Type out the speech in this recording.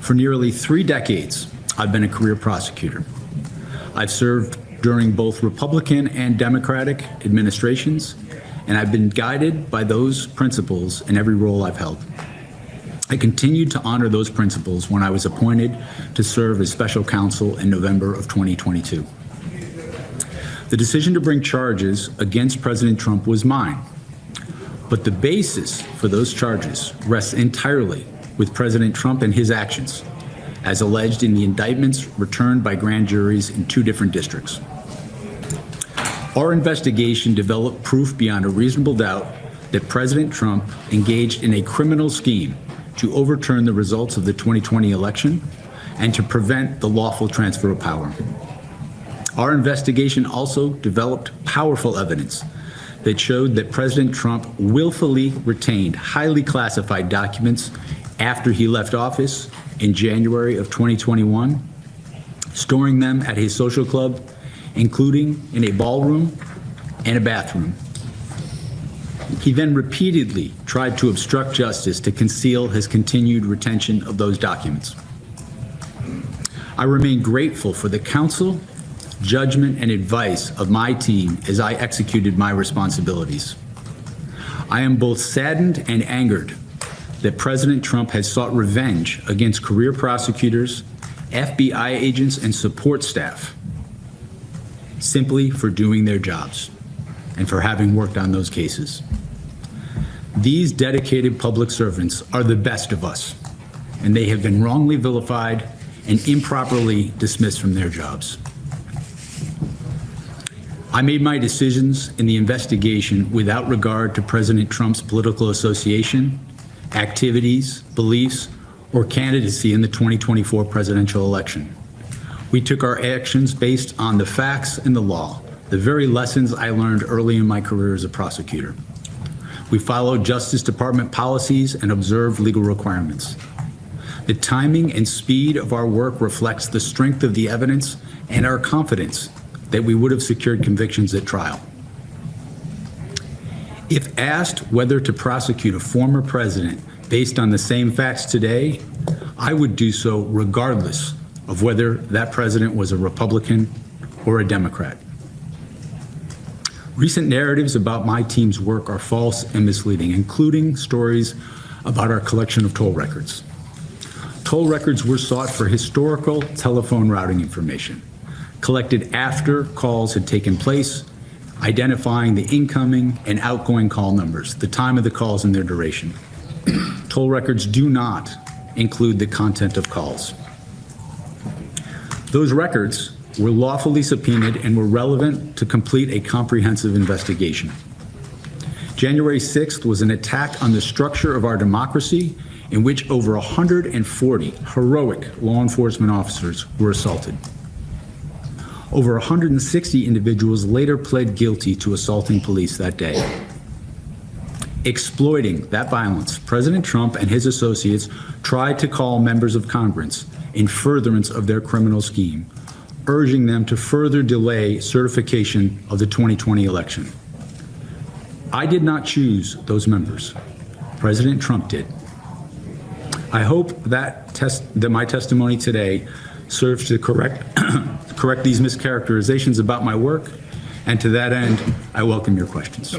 For nearly 3 decades, I've been a career prosecutor. I've served during both Republican and Democratic administrations, and I've been guided by those principles in every role I've held. I continued to honor those principles when I was appointed to serve as special counsel in November of 2022. The decision to bring charges against President Trump was mine, but the basis for those charges rests entirely with President Trump and his actions, as alleged in the indictments returned by grand juries in 2 different districts. Our investigation developed proof beyond a reasonable doubt that President Trump engaged in a criminal scheme to overturn the results of the 2020 election and to prevent the lawful transfer of power. Our investigation also developed powerful evidence that showed that President Trump willfully retained highly classified documents after he left office in January of 2021, storing them at his social club, including in a ballroom and a bathroom. He then repeatedly tried to obstruct justice to conceal his continued retention of those documents. I remain grateful for the counsel, judgment, and advice of my team as I executed my responsibilities. I am both saddened and angered that President Trump has sought revenge against career prosecutors, FBI agents, and support staff simply for doing their jobs and for having worked on those cases. These dedicated public servants are the best of us, and they have been wrongly vilified and improperly dismissed from their jobs. I made my decisions in the investigation without regard to President Trump's political association, activities, beliefs, or candidacy in the 2024 presidential election. We took our actions based on the facts and the law, the very lessons I learned early in my career as a prosecutor. We followed Justice Department policies and observed legal requirements. The timing and speed of our work reflects the strength of the evidence and our confidence that we would have secured convictions at trial. If asked whether to prosecute a former president based on the same facts today, I would do so regardless of whether that president was a Republican or a Democrat. Recent narratives about my team's work are false and misleading, including stories about our collection of toll records. Toll records were sought for historical telephone routing information, collected after calls had taken place, identifying the incoming and outgoing call numbers, the time of the calls and their duration. Toll records do not include the content of calls. Those records were lawfully subpoenaed and were relevant to complete a comprehensive investigation. January 6th was an attack on the structure of our democracy in which over 140 heroic law enforcement officers were assaulted. Over 160 individuals later pled guilty to assaulting police that day. Exploiting that violence, President Trump and his associates tried to call members of Congress in furtherance of their criminal scheme, urging them to further delay certification of the 2020 election. I did not choose those members. President Trump did. I hope that my testimony today serves to correct these mischaracterizations about my work, and to that end, I welcome your questions.